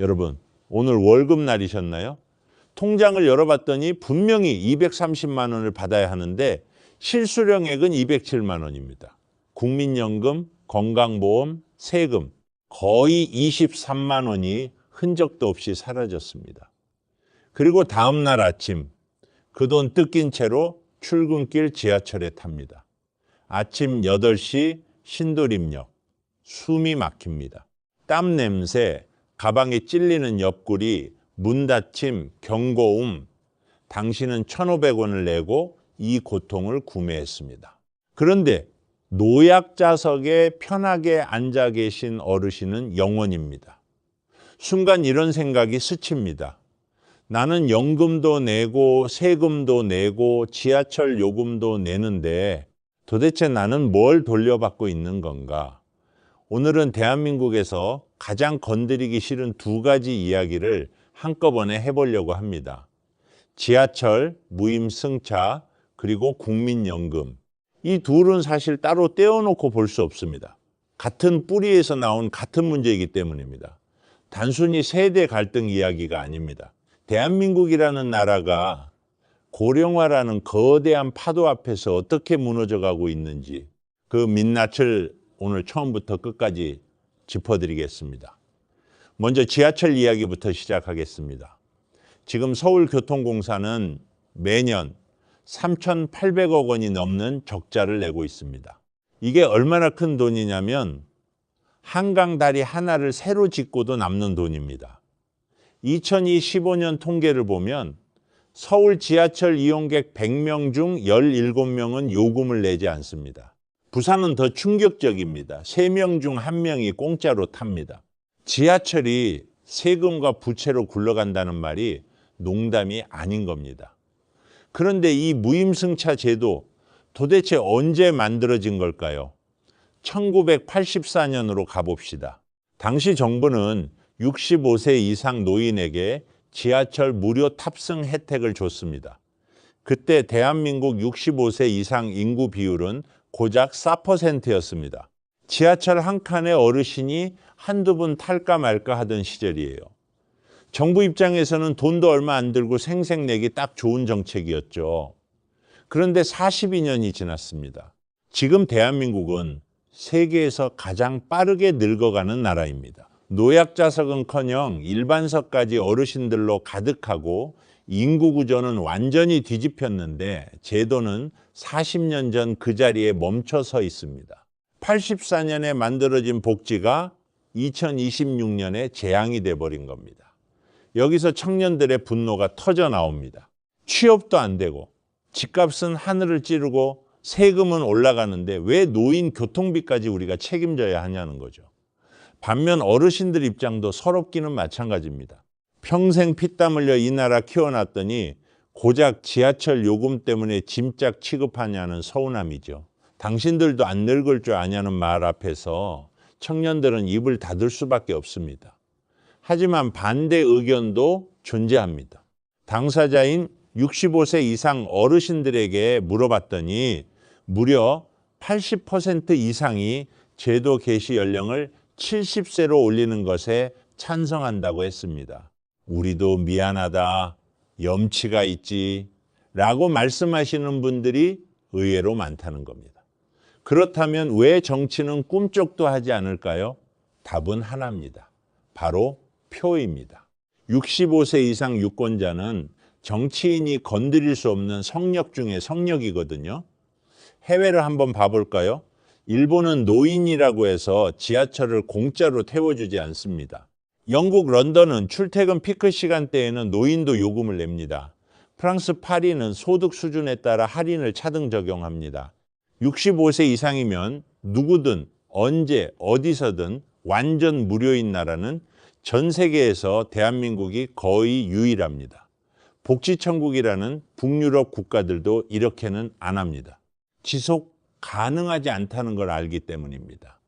여러분, 오늘 월급날이셨나요? 통장을 열어봤더니 분명히 230만 원을 받아야 하는데 실수령액은 207만 원입니다. 국민연금, 건강보험, 세금 거의 23만 원이 흔적도 없이 사라졌습니다. 그리고 다음날 아침 그 돈 뜯긴 채로 출근길 지하철에 탑니다. 아침 8시 신도림역, 숨이 막힙니다. 땀 냄새, 가방에 찔리는 옆구리, 문 닫힘, 경고음. 당신은 1,500원을 내고 이 고통을 구매했습니다. 그런데 노약자석에 편하게 앉아 계신 어르신은 영원입니다. 순간 이런 생각이 스칩니다. 나는 연금도 내고 세금도 내고 지하철 요금도 내는데 도대체 나는 뭘 돌려받고 있는 건가? 오늘은 대한민국에서 가장 건드리기 싫은 두 가지 이야기를 한꺼번에 해보려고 합니다. 지하철, 무임승차, 그리고 국민연금. 이 둘은 사실 따로 떼어놓고 볼 수 없습니다. 같은 뿌리에서 나온 같은 문제이기 때문입니다. 단순히 세대 갈등 이야기가 아닙니다. 대한민국이라는 나라가 고령화라는 거대한 파도 앞에서 어떻게 무너져 가고 있는지 그 민낯을 오늘 처음부터 끝까지 짚어드리겠습니다. 먼저 지하철 이야기부터 시작하겠습니다. 지금 서울교통공사는 매년 3,800억 원이 넘는 적자를 내고 있습니다. 이게 얼마나 큰 돈이냐면 한강 다리 하나를 새로 짓고도 남는 돈입니다. 2015년 통계를 보면 서울 지하철 이용객 100명 중 17명은 요금을 내지 않습니다. 부산은 더 충격적입니다. 3명 중 1명이 공짜로 탑니다. 지하철이 세금과 부채로 굴러간다는 말이 농담이 아닌 겁니다. 그런데 이 무임승차 제도 도대체 언제 만들어진 걸까요? 1984년으로 가봅시다. 당시 정부는 65세 이상 노인에게 지하철 무료 탑승 혜택을 줬습니다. 그때 대한민국 65세 이상 인구 비율은 고작 4%였습니다. 지하철 한 칸에 어르신이 한두 분 탈까 말까 하던 시절이에요. 정부 입장에서는 돈도 얼마 안 들고 생색내기 딱 좋은 정책이었죠. 그런데 42년이 지났습니다. 지금 대한민국은 세계에서 가장 빠르게 늙어가는 나라입니다. 노약자석은커녕 일반석까지 어르신들로 가득하고 인구 구조는 완전히 뒤집혔는데 제도는 40년 전 그 자리에 멈춰 서 있습니다. 84년에 만들어진 복지가 2026년에 재앙이 돼버린 겁니다. 여기서 청년들의 분노가 터져 나옵니다. 취업도 안 되고 집값은 하늘을 찌르고 세금은 올라가는데 왜 노인 교통비까지 우리가 책임져야 하냐는 거죠. 반면 어르신들 입장도 서럽기는 마찬가지입니다. 평생 피땀 흘려 이 나라 키워놨더니 고작 지하철 요금 때문에 짐짝 취급하냐는 서운함이죠. 당신들도 안 늙을 줄 아냐는 말 앞에서 청년들은 입을 닫을 수밖에 없습니다. 하지만 반대 의견도 존재합니다. 당사자인 65세 이상 어르신들에게 물어봤더니 무려 80% 이상이 제도 개시 연령을 70세로 올리는 것에 찬성한다고 했습니다. 우리도 미안하다, 염치가 있지 라고 말씀하시는 분들이 의외로 많다는 겁니다. 그렇다면 왜 정치는 꿈쩍도 하지 않을까요? 답은 하나입니다. 바로 표입니다. 65세 이상 유권자는 정치인이 건드릴 수 없는 성역 중에 성역이거든요. 해외를 한번 봐볼까요? 일본은 노인이라고 해서 지하철을 공짜로 태워주지 않습니다. 영국 런던은 출퇴근 피크 시간대에는 노인도 요금을 냅니다. 프랑스 파리는 소득 수준에 따라 할인을 차등 적용합니다. 65세 이상이면 누구든 언제 어디서든 완전 무료인 나라는 전 세계에서 대한민국이 거의 유일합니다. 복지천국이라는 북유럽 국가들도 이렇게는 안 합니다. 지속 가능하지 않다는 걸 알기 때문입니다.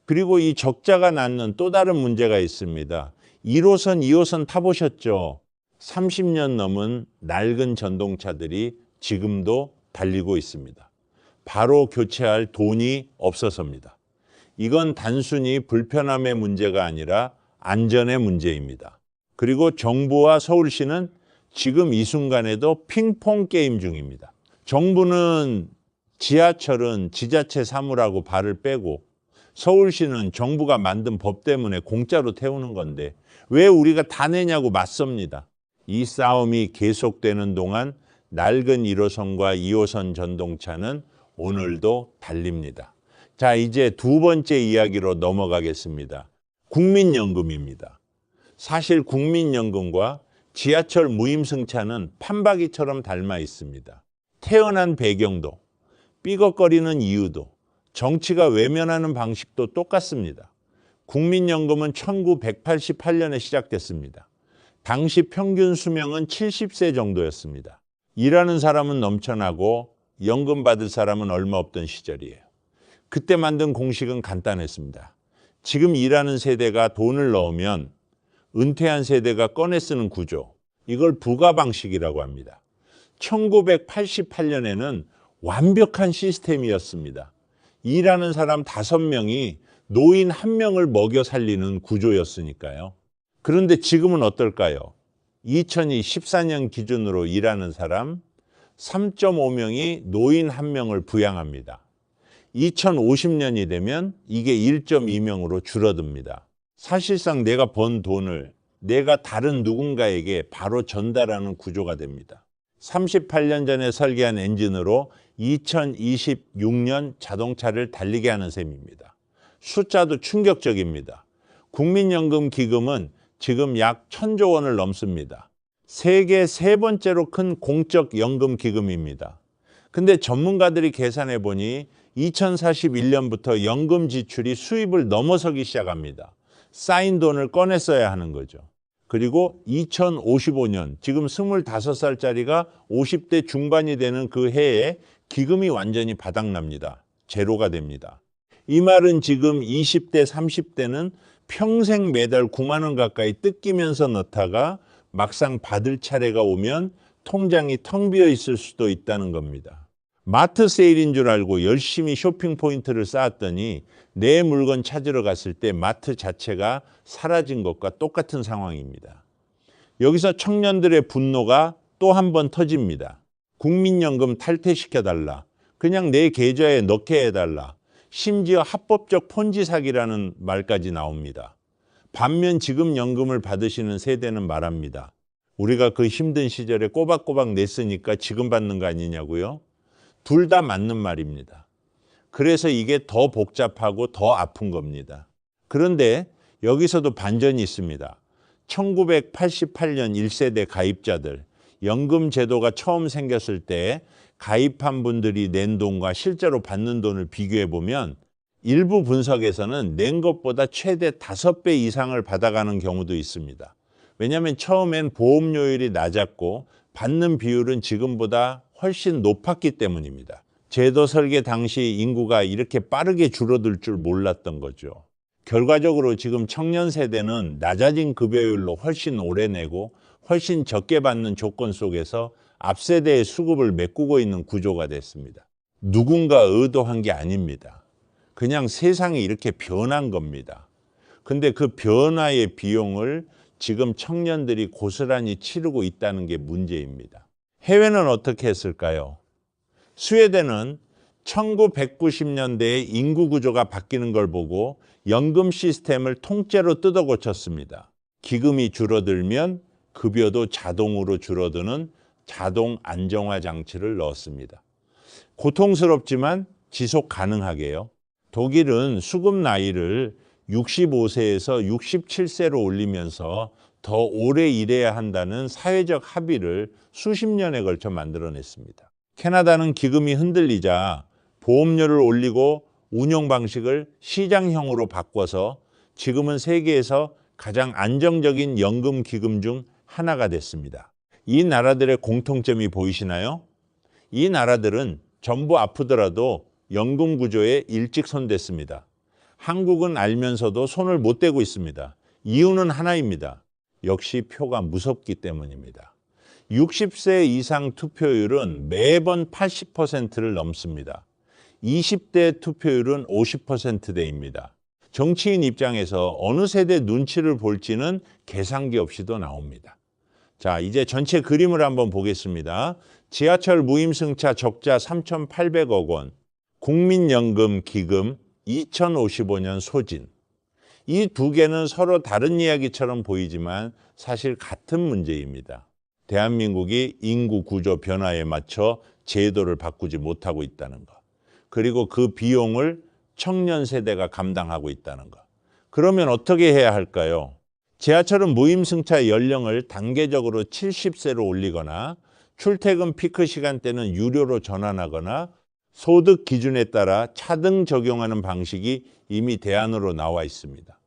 그리고 이 적자가 낳는 또 다른 문제가 있습니다. 1호선, 2호선 타보셨죠? 30년 넘은 낡은 전동차들이 지금도 달리고 있습니다. 바로 교체할 돈이 없어서입니다. 이건 단순히 불편함의 문제가 아니라 안전의 문제입니다. 그리고 정부와 서울시는 지금 이 순간에도 핑퐁 게임 중입니다. 정부는 지하철은 지자체 사무라고 발을 빼고 서울시는 정부가 만든 법 때문에 공짜로 태우는 건데 왜 우리가 다 내냐고 맞섭니다. 이 싸움이 계속되는 동안 낡은 1호선과 2호선 전동차는 오늘도 달립니다. 자, 이제 두 번째 이야기로 넘어가겠습니다. 국민연금입니다. 사실 국민연금과 지하철 무임승차는 판박이처럼 닮아 있습니다. 태어난 배경도, 삐걱거리는 이유도, 정치가 외면하는 방식도 똑같습니다. 국민연금은 1988년에 시작됐습니다. 당시 평균 수명은 70세 정도였습니다. 일하는 사람은 넘쳐나고 연금 받을 사람은 얼마 없던 시절이에요. 그때 만든 공식은 간단했습니다. 지금 일하는 세대가 돈을 넣으면 은퇴한 세대가 꺼내 쓰는 구조, 이걸 부가 방식이라고 합니다. 1988년에는 완벽한 시스템이었습니다. 일하는 사람 5명이 노인 1명을 먹여 살리는 구조였으니까요. 그런데 지금은 어떨까요? 2014년 기준으로 일하는 사람 3.5명이 노인 1명을 부양합니다. 2050년이 되면 이게 1.2명으로 줄어듭니다. 사실상 내가 번 돈을 내가 다른 누군가에게 바로 전달하는 구조가 됩니다. 38년 전에 설계한 엔진으로 2026년 자동차를 달리게 하는 셈입니다. 숫자도 충격적입니다. 국민연금 기금은 지금 약 1,000조 원을 넘습니다. 세계 세 번째로 큰 공적 연금 기금입니다. 근데 전문가들이 계산해 보니 2041년부터 연금 지출이 수입을 넘어서기 시작합니다. 쌓인 돈을 꺼내 써야 하는 거죠. 그리고 2055년, 지금 25살짜리가 50대 중반이 되는 그 해에 기금이 완전히 바닥납니다. 제로가 됩니다. 이 말은 지금 20대, 30대는 평생 매달 9만 원 가까이 뜯기면서 넣다가 막상 받을 차례가 오면 통장이 텅 비어 있을 수도 있다는 겁니다. 마트 세일인 줄 알고 열심히 쇼핑 포인트를 쌓았더니 내 물건 찾으러 갔을 때 마트 자체가 사라진 것과 똑같은 상황입니다. 여기서 청년들의 분노가 또 한 번 터집니다. 국민연금 탈퇴시켜달라. 그냥 내 계좌에 넣게 해달라. 심지어 합법적 폰지 사기라는 말까지 나옵니다. 반면 지금 연금을 받으시는 세대는 말합니다. 우리가 그 힘든 시절에 꼬박꼬박 냈으니까 지금 받는 거 아니냐고요? 둘 다 맞는 말입니다. 그래서 이게 더 복잡하고 더 아픈 겁니다. 그런데 여기서도 반전이 있습니다. 1988년 1세대 가입자들, 연금 제도가 처음 생겼을 때 가입한 분들이 낸 돈과 실제로 받는 돈을 비교해 보면 일부 분석에서는 낸 것보다 최대 5배 이상을 받아가는 경우도 있습니다. 왜냐하면 처음엔 보험료율이 낮았고 받는 비율은 지금보다 훨씬 높았기 때문입니다. 제도 설계 당시 인구가 이렇게 빠르게 줄어들 줄 몰랐던 거죠. 결과적으로 지금 청년 세대는 낮아진 급여율로 훨씬 오래 내고 훨씬 적게 받는 조건 속에서 앞세대의 수급을 메꾸고 있는 구조가 됐습니다. 누군가 의도한 게 아닙니다. 그냥 세상이 이렇게 변한 겁니다. 근데 그 변화의 비용을 지금 청년들이 고스란히 치르고 있다는 게 문제입니다. 해외는 어떻게 했을까요? 스웨덴은 1990년대에 인구 구조가 바뀌는 걸 보고 연금 시스템을 통째로 뜯어 고쳤습니다. 기금이 줄어들면 급여도 자동으로 줄어드는 자동 안정화 장치를 넣었습니다. 고통스럽지만 지속 가능하게요. 독일은 수급 나이를 65세에서 67세로 올리면서 더 오래 일해야 한다는 사회적 합의를 수십 년에 걸쳐 만들어냈습니다. 캐나다는 기금이 흔들리자 보험료를 올리고 운영 방식을 시장형으로 바꿔서 지금은 세계에서 가장 안정적인 연금 기금 중 하나가 됐습니다. 이 나라들의 공통점이 보이시나요? 이 나라들은 전부 아프더라도 연금 구조에 일찍 손댔습니다. 한국은 알면서도 손을 못 대고 있습니다. 이유는 하나입니다. 역시 표가 무섭기 때문입니다. 60세 이상 투표율은 매번 80%를 넘습니다. 20대 투표율은 50%대입니다. 정치인 입장에서 어느 세대 눈치를 볼지는 계산기 없이도 나옵니다. 자, 이제 전체 그림을 한번 보겠습니다. 지하철 무임승차 적자 3,800억 원, 국민연금 기금 2055년 소진. 이 두 개는 서로 다른 이야기처럼 보이지만 사실 같은 문제입니다. 대한민국이 인구 구조 변화에 맞춰 제도를 바꾸지 못하고 있다는 것. 그리고 그 비용을 청년 세대가 감당하고 있다는 것. 그러면 어떻게 해야 할까요? 지하철은 무임승차 연령을 단계적으로 70세로 올리거나 출퇴근 피크 시간대는 유료로 전환하거나 소득 기준에 따라 차등 적용하는 방식이 이미 대안으로 나와 있습니다.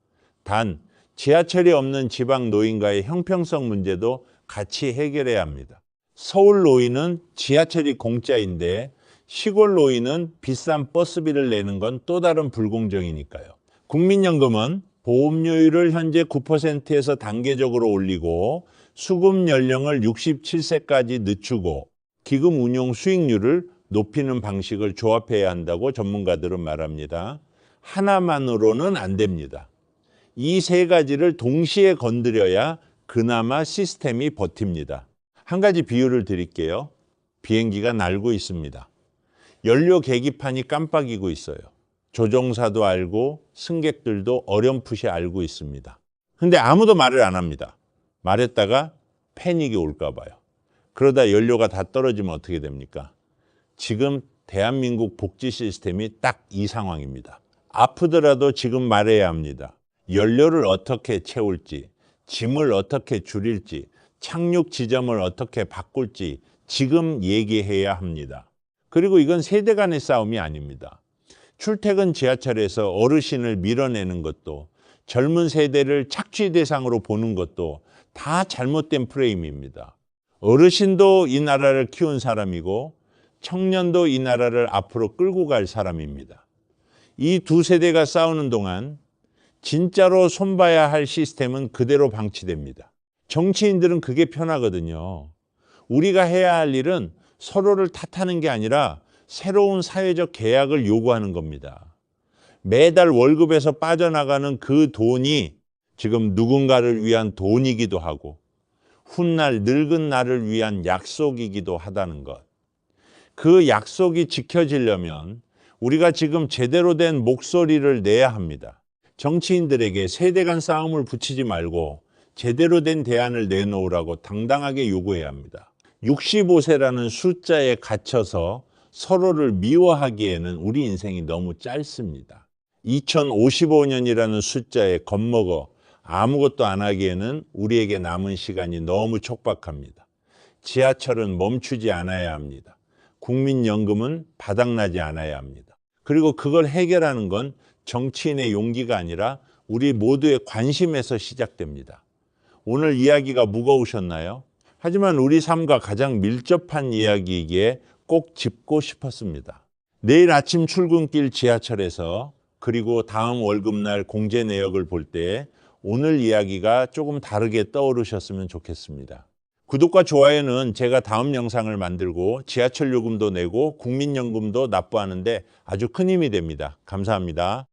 단, 지하철이 없는 지방 노인과의 형평성 문제도 같이 해결해야 합니다. 서울 노인은 지하철이 공짜인데 시골 노인은 비싼 버스비를 내는 건 또 다른 불공정이니까요. 국민연금은 보험료율을 현재 9%에서 단계적으로 올리고 수급 연령을 67세까지 늦추고 기금 운용 수익률을 높이는 방식을 조합해야 한다고 전문가들은 말합니다. 하나만으로는 안 됩니다. 이 세 가지를 동시에 건드려야 그나마 시스템이 버팁니다. 한 가지 비유를 드릴게요. 비행기가 날고 있습니다. 연료 계기판이 깜빡이고 있어요. 조종사도 알고 승객들도 어렴풋이 알고 있습니다. 근데 아무도 말을 안 합니다. 말했다가 패닉이 올까 봐요. 그러다 연료가 다 떨어지면 어떻게 됩니까? 지금 대한민국 복지 시스템이 딱 이 상황입니다. 아프더라도 지금 말해야 합니다. 연료를 어떻게 채울지, 짐을 어떻게 줄일지, 착륙 지점을 어떻게 바꿀지 지금 얘기해야 합니다. 그리고 이건 세대 간의 싸움이 아닙니다. 출퇴근 지하철에서 어르신을 밀어내는 것도 젊은 세대를 착취 대상으로 보는 것도 다 잘못된 프레임입니다. 어르신도 이 나라를 키운 사람이고 청년도 이 나라를 앞으로 끌고 갈 사람입니다. 이 두 세대가 싸우는 동안 진짜로 손봐야 할 시스템은 그대로 방치됩니다. 정치인들은 그게 편하거든요. 우리가 해야 할 일은 서로를 탓하는 게 아니라 새로운 사회적 계약을 요구하는 겁니다. 매달 월급에서 빠져나가는 그 돈이 지금 누군가를 위한 돈이기도 하고 훗날 늙은 나를 위한 약속이기도 하다는 것. 그 약속이 지켜지려면 우리가 지금 제대로 된 목소리를 내야 합니다. 정치인들에게 세대 간 싸움을 붙이지 말고 제대로 된 대안을 내놓으라고 당당하게 요구해야 합니다. 65세라는 숫자에 갇혀서 서로를 미워하기에는 우리 인생이 너무 짧습니다. 2055년이라는 숫자에 겁먹어 아무것도 안 하기에는 우리에게 남은 시간이 너무 촉박합니다. 지하철은 멈추지 않아야 합니다. 국민연금은 바닥나지 않아야 합니다. 그리고 그걸 해결하는 건 정치인의 용기가 아니라 우리 모두의 관심에서 시작됩니다. 오늘 이야기가 무거우셨나요? 하지만 우리 삶과 가장 밀접한 이야기이기에 꼭 짚고 싶었습니다. 내일 아침 출근길 지하철에서 그리고 다음 월급날 공제 내역을 볼 때 오늘 이야기가 조금 다르게 떠오르셨으면 좋겠습니다. 구독과 좋아요는 제가 다음 영상을 만들고 지하철 요금도 내고 국민연금도 납부하는데 아주 큰 힘이 됩니다. 감사합니다.